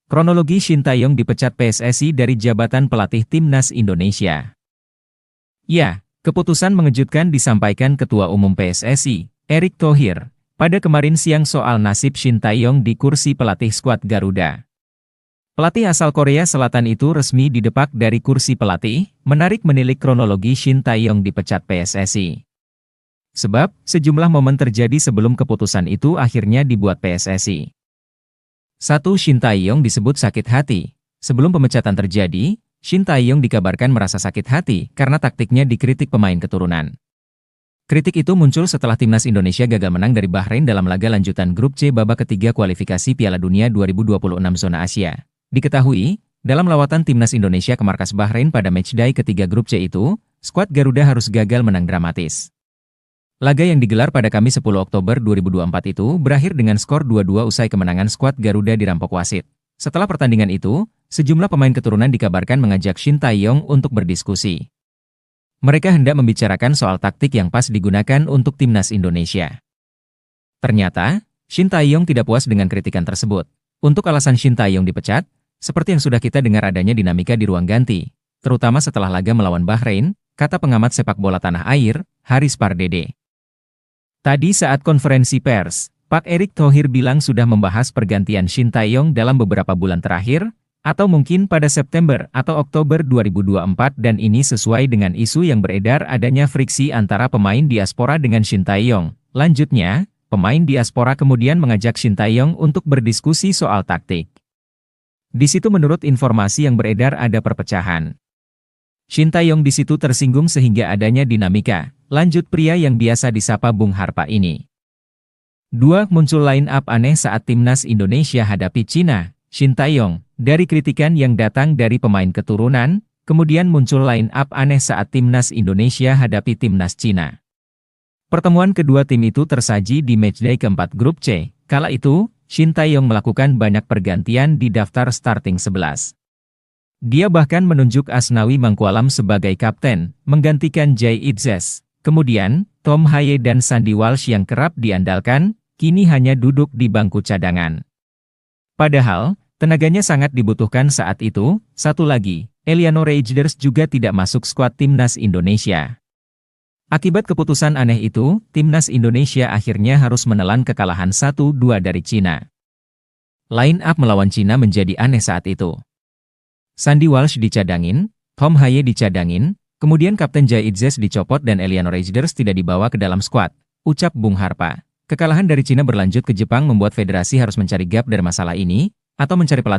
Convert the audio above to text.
Kronologi Shin Tae-yong dipecat PSSI dari jabatan pelatih Timnas Indonesia. Ya, keputusan mengejutkan disampaikan Ketua Umum PSSI, Erick Thohir, pada kemarin siang soal nasib Shin Tae-yong di kursi pelatih skuad Garuda. Pelatih asal Korea Selatan itu resmi didepak dari kursi pelatih, menarik menilik kronologi Shin Tae-yong dipecat PSSI. Sebab, sejumlah momen terjadi sebelum keputusan itu akhirnya dibuat PSSI. 1. Shin Tae-yong disebut sakit hati. Sebelum pemecatan terjadi, Shin Tae-yong dikabarkan merasa sakit hati karena taktiknya dikritik pemain keturunan. Kritik itu muncul setelah Timnas Indonesia gagal menang dari Bahrain dalam laga lanjutan Grup C babak ketiga kualifikasi Piala Dunia 2026 zona Asia. Diketahui, dalam lawatan Timnas Indonesia ke markas Bahrain pada matchday ketiga Grup C itu, skuad Garuda harus gagal menang dramatis. Laga yang digelar pada Kamis 10 Oktober 2024 itu berakhir dengan skor 2-2 usai kemenangan skuad Garuda dirampok wasit. Setelah pertandingan itu, sejumlah pemain keturunan dikabarkan mengajak Shin Tae-yong untuk berdiskusi. Mereka hendak membicarakan soal taktik yang pas digunakan untuk Timnas Indonesia. Ternyata, Shin Tae-yong tidak puas dengan kritikan tersebut. Untuk alasan Shin Tae-yong dipecat, seperti yang sudah kita dengar adanya dinamika di ruang ganti, terutama setelah laga melawan Bahrain, kata pengamat sepak bola tanah air, Haris Pardede. Tadi saat konferensi pers, Pak Erick Thohir bilang sudah membahas pergantian Shin Tae-yong dalam beberapa bulan terakhir, atau mungkin pada September atau Oktober 2024 dan ini sesuai dengan isu yang beredar adanya friksi antara pemain diaspora dengan Shin Tae-yong. Lanjutnya, pemain diaspora kemudian mengajak Shin Tae-yong untuk berdiskusi soal taktik. Di situ menurut informasi yang beredar ada perpecahan. Shin Tae-yong di situ tersinggung sehingga adanya dinamika. Lanjut pria yang biasa disapa Bung Harpa ini. 2. Muncul line up aneh saat Timnas Indonesia hadapi Cina. Shin Tae-yong, dari kritikan yang datang dari pemain keturunan, kemudian muncul line up aneh saat Timnas Indonesia hadapi Timnas Cina. Pertemuan kedua tim itu tersaji di matchday keempat Grup C. Kala itu, Shin Tae-yong melakukan banyak pergantian di daftar starting 11. Dia bahkan menunjuk Asnawi Mangkualam sebagai kapten, menggantikan Jay Itzes. Kemudian, Tom Haye dan Sandy Walsh yang kerap diandalkan, kini hanya duduk di bangku cadangan. Padahal, tenaganya sangat dibutuhkan saat itu. Satu lagi, Eliano Reijers juga tidak masuk skuad Timnas Indonesia. Akibat keputusan aneh itu, Timnas Indonesia akhirnya harus menelan kekalahan 1-2 dari Cina. Line up melawan Cina menjadi aneh saat itu. Sandy Walsh dicadangin, Tom Haye dicadangin, kemudian Kapten Jay Itzes dicopot dan Eliano Reijers tidak dibawa ke dalam skuad, ucap Bung Harpa. Kekalahan dari Cina berlanjut ke Jepang membuat federasi harus mencari gap dari masalah ini, atau mencari pelatih